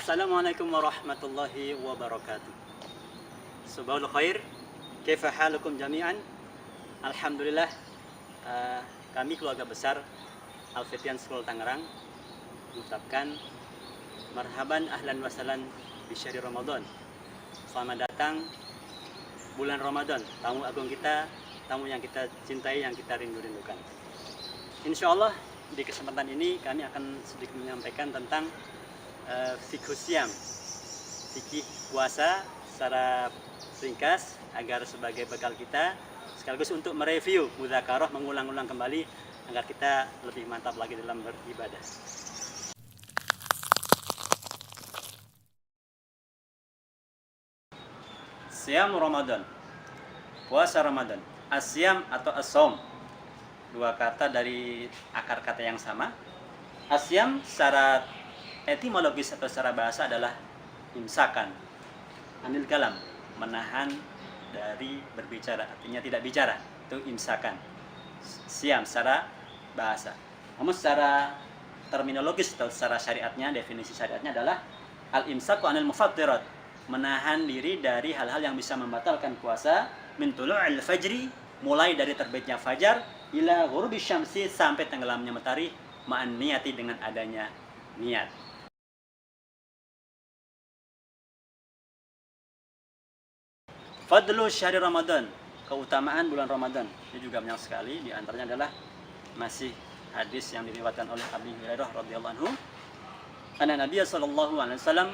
Assalamualaikum warahmatullahi wabarakatuh. Subhanallah khair. Kaifa halukum jami'an? Alhamdulillah, kami keluarga besar Al-Fitian School Tangerang mengucapkan marhaban ahlan wa sahlan di syahri Ramadan. Selamat datang bulan Ramadan, tamu agung kita, tamu yang kita cintai, yang kita rindu-rindukan. Insyaallah di kesempatan ini kami akan sedikit menyampaikan tentang fikih siam, fikih puasa secara ringkas agar sebagai bekal kita sekaligus untuk mereview mudzakarah, mengulang-ulang kembali agar kita lebih mantap lagi dalam beribadah. Siam Ramadan, puasa Ramadan. Asyam atau as-shaum, dua kata dari akar kata yang sama. Asyam secara etimologis atau secara bahasa adalah imsakan, anil kalam, menahan dari berbicara, artinya tidak bicara, itu imsakan. Siam secara bahasa. Namun secara terminologis atau secara syariatnya, definisi syariatnya adalah al-imsaku anil mufattirat, menahan diri dari hal-hal yang bisa membatalkan puasa, min tulu'il fajri, mulai dari terbitnya fajar, ila ghurubi syamsi, sampai tenggelamnya matahari, ma'an niyati, dengan adanya niat. Fadlu syahri Ramadan, keutamaan bulan Ramadan. Ini juga banyak sekali, di antaranya adalah masih hadis yang diriwayatkan oleh Abi Hurairah radhiyallahu anhu. Anna Nabi sallallahu alaihi wasallam,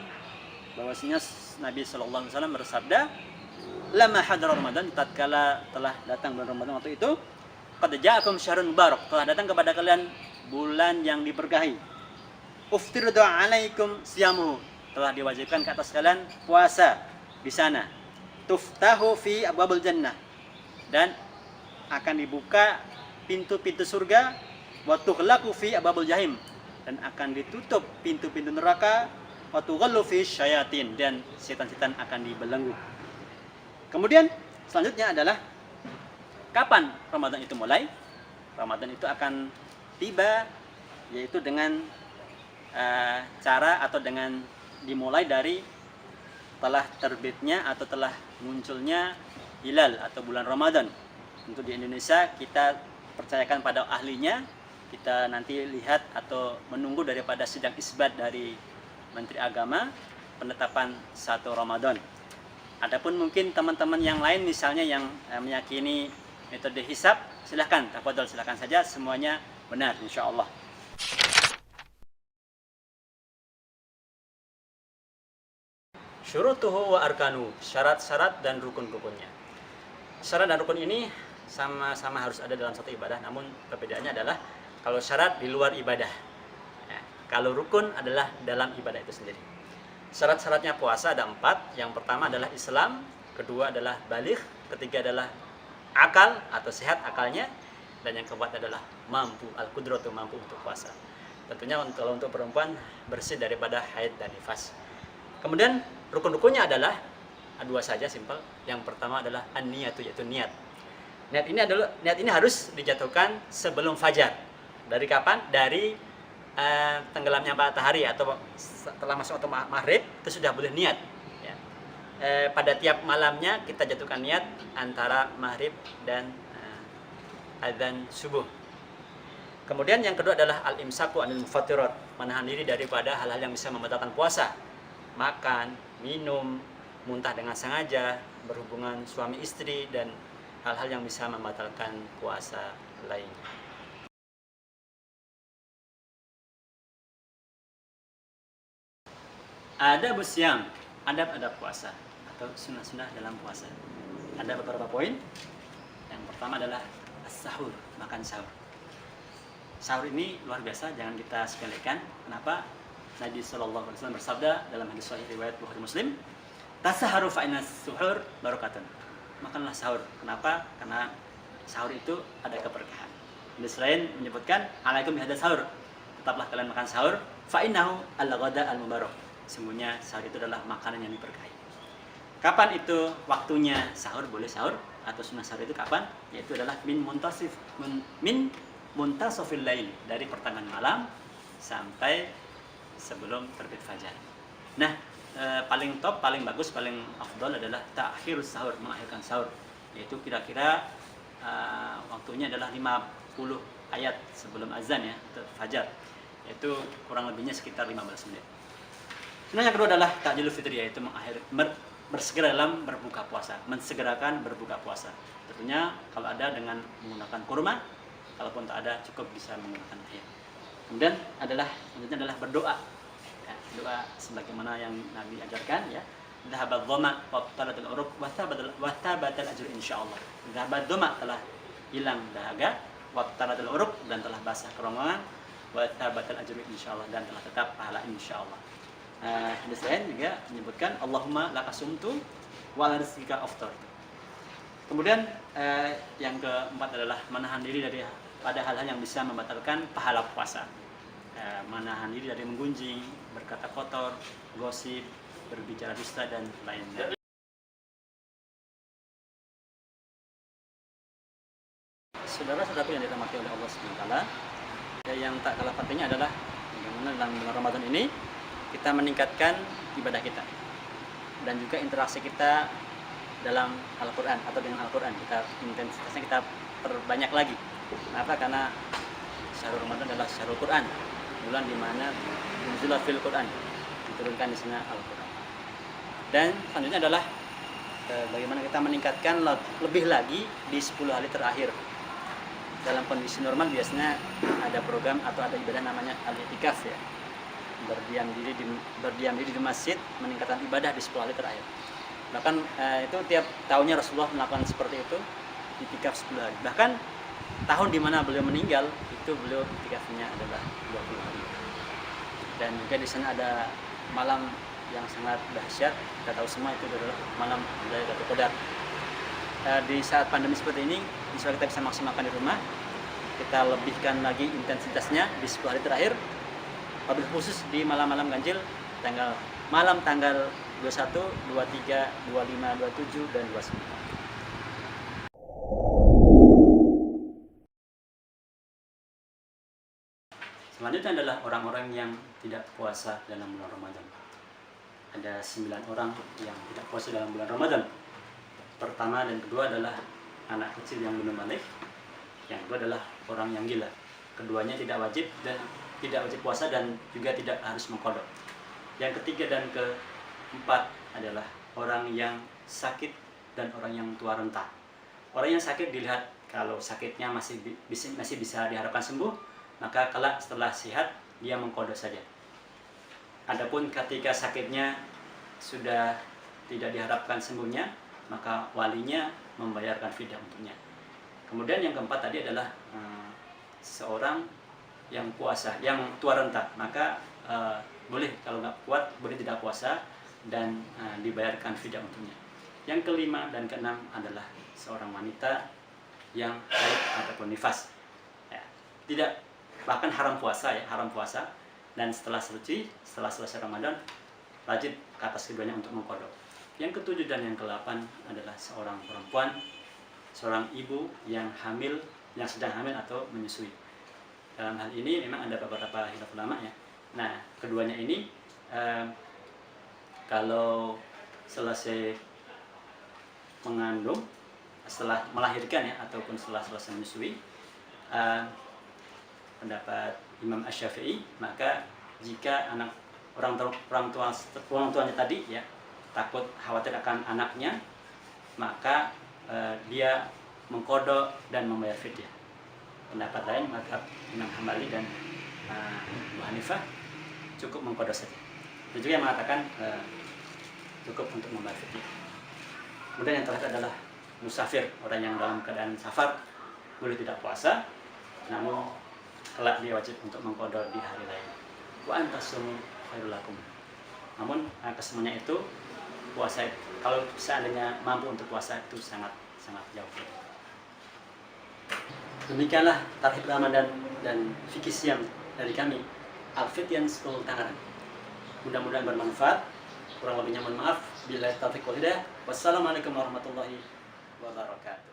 bahwasanya Nabi sallallahu alaihi wasallam bersabda, "Lama hadara Ramadan," tatkala telah datang bulan Ramadan waktu itu, "Qad ja'akum syahrun mubarak," telah datang kepada kalian bulan yang diberkahi. "Uftirdu 'alaikum siyamuhu," telah diwajibkan ke atas kalian puasa di sana. "Tuftahu fi abwabul jannah," dan akan dibuka pintu-pintu surga. "Wa tughlaqu fi abwabul jahim," dan akan ditutup pintu-pintu neraka. "Wa tughallu fi syayatin," dan setan-setan akan dibelenggu. Kemudian selanjutnya adalah kapan Ramadan itu mulai? Ramadan itu akan tiba yaitu dengan cara atau dengan dimulai dari telah terbitnya atau telah munculnya hilal atau bulan Ramadan. Untuk di Indonesia kita percayakan pada ahlinya, kita nanti lihat atau menunggu daripada sidang isbat dari Menteri Agama penetapan 1 Ramadan. Adapun mungkin teman-teman yang lain misalnya yang meyakini metode hisab, silahkan, tafadhol, silahkan saja, semuanya benar insyaallah. Syurutuhu wa arkanu, syarat-syarat dan rukun-rukunnya. Syarat dan rukun ini sama-sama harus ada dalam satu ibadah, namun perbedaannya adalah kalau syarat di luar ibadah, ya, kalau rukun adalah dalam ibadah itu sendiri. Syarat-syaratnya puasa ada 4. Yang pertama adalah Islam, kedua adalah baligh, ketiga adalah akal atau sehat akalnya, dan yang keempat adalah mampu, al-qudratu, mampu untuk puasa. Tentunya kalau untuk perempuan bersih daripada haid dan nifas. Kemudian rukun-rukunnya adalah dua saja, simpel. Yang pertama adalah an-niyatu, yaitu niat. Niat ini harus dijatuhkan sebelum fajar. Dari kapan? Dari tenggelamnya matahari atau setelah masuk waktu maghrib itu sudah boleh niat. Ya. Pada tiap malamnya kita jatuhkan niat antara maghrib dan adzan subuh. Kemudian yang kedua adalah al-imsaku anil mufattirat, menahan diri daripada hal-hal yang bisa membatalkan puasa. Makan, minum, muntah dengan sengaja, berhubungan suami istri, dan hal-hal yang bisa membatalkan puasa lainnya. Adab siam, adab-adab puasa atau sunnah-sunnah dalam puasa. Ada beberapa poin. Yang pertama adalah as-sahur, makan sahur. Sahur ini luar biasa, jangan kita sepelekan. Kenapa? Nabi sallallahu alaihi wasallam bersabda dalam hadis sahih riwayat Bukhari Muslim, "Tasaharu fa inna suhur barakatun." Makanlah sahur. Kenapa? Karena sahur itu ada keberkahan. Hadis lain menyebutkan, "Alaikum bihadza sahur." Tetaplah kalian makan sahur, fa innahu al-ghada al-mubarak. Sesungguhnya sahur itu adalah makanan yang diberkahi. Kapan itu waktunya sahur, boleh sahur, atau sunnah sahur itu kapan? Yaitu adalah min muntasofil lail, dari pertengahan malam sampai sebelum terbit fajar. Nah, paling top, paling bagus, paling afdol adalah ta'khirus sahur, mengakhirkan sahur. Yaitu kira-kira waktunya adalah 50 ayat sebelum azan ya, atau fajar. Yaitu kurang lebihnya sekitar 15 menit. Kemudian yang kedua adalah takjilul fitri, yaitu bersegera dalam berbuka puasa, mensegerakan berbuka puasa. Tentunya kalau ada dengan menggunakan kurma, kalaupun tak ada cukup bisa menggunakan air. Kemudian selanjutnya adalah berdoa. Ya, doa sebagaimana yang Nabi ajarkan ya. Dhahabadz dhama wa talatul uruq wa thabatal ajr insyaallah. Dhahabadz dhama telah hilang dahaga, wa talatul uruq dan telah basah kerongkongan, wa thabatal ajr insyaallah dan telah tetap pahala insyaallah. Hadis lain juga menyebutkan Allahumma lakasumtu wa ala rizqika aftartu. Kemudian yang keempat adalah menahan diri dari pada hal-hal yang bisa membatalkan pahala puasa. Menahan diri dari menggunjing, berkata kotor, gosip, berbicara dusta dan lainnya. Saudara-saudaraku yang dirahmati oleh Allah SWT, yang tak kalah pentingnya adalah bagaimana dalam bulan Ramadan ini kita meningkatkan ibadah kita dan juga interaksi kita dalam Al-Quran atau dengan Al-Quran. Intensitasnya kita perbanyak lagi. Kenapa? Karena syahrul Ramadan adalah syahrul Quran, bulan di mana unzila fil Quran, diturunkan di sana Al-Quran. Dan selanjutnya adalah bagaimana kita meningkatkan lebih lagi di 10 hari terakhir. Dalam kondisi normal biasanya ada program atau ada ibadah namanya al-i'tikaf ya. Berdiam diri di masjid, meningkatkan ibadah di 10 hari terakhir. Bahkan itu tiap tahunnya Rasulullah melakukan seperti itu, i'tikaf 10 hari. Bahkan tahun di mana beliau meninggal itu beliau i'tikafnya adalah 20 hari. Dan juga di sana ada malam yang sangat dahsyat. Kita tahu semua itu adalah malam Lailatul Qadar. Di saat pandemi seperti ini, insya Allah kita bisa maksimalkan di rumah. Kita lebihkan lagi intensitasnya di 10 hari terakhir. Wabil khusus di malam-malam ganjil, malam tanggal 21, 23, 25, 27, dan 29. Selanjutnya adalah orang-orang yang tidak puasa dalam bulan Ramadan. Ada 9 orang yang tidak puasa dalam bulan Ramadan. Pertama dan kedua adalah anak kecil yang belum balik. Yang kedua adalah orang yang gila. Keduanya tidak wajib puasa dan juga tidak harus mengqadha. Yang ketiga dan keempat adalah orang yang sakit dan orang yang tua renta. Orang yang sakit dilihat kalau sakitnya masih bisa diharapkan sembuh, maka kelak setelah sehat dia mengqadha saja. Adapun ketika sakitnya sudah tidak diharapkan sembuhnya, maka walinya membayarkan fidyah untuknya. Kemudian yang keempat tadi adalah seorang yang puasa, yang tua renta, maka boleh kalau nggak kuat boleh tidak puasa dan dibayarkan fidyah untuknya. Yang kelima dan keenam adalah seorang wanita yang haid ataupun nifas, ya, tidak bahkan haram puasa dan setelah selesai Ramadan wajib ke atas keduanya untuk mengqadha. Yang ketujuh dan yang ke-8 adalah seorang perempuan, seorang ibu yang sedang hamil atau menyusui. Dalam hal ini memang ada beberapa khilaf ulama ya. Nah, keduanya ini kalau selesai mengandung, setelah melahirkan ya ataupun setelah selesai menyusui, pendapat Imam Asy-Syafi'i, maka jika orang tuanya tadi ya takut khawatir akan anaknya, maka dia mengqadha dan membayar fidyah. Pendapat lain mazhab Imam Hambali dan Abu Hanifah cukup mengqadha saja. Dan juga yang mengatakan cukup untuk membayar fidyah. Kemudian yang terakhir adalah musafir, orang yang dalam keadaan safar boleh tidak puasa, namun kelak dia wajib untuk mengqadha di hari lain. Wa antasumu khairul lakum. Namun kesemuanya itu puasa, kalau seandainya mampu untuk puasa itu sangat jauh. Demikianlah tarhib Ramadan dan fikih siam dari kami, Al-Fityan School Tangerang. Mudah-mudahan bermanfaat. Kurang lebihnya mohon maaf. Billahi taufiq wal hidayah. Wassalamualaikum warahmatullahi wabarakatuh.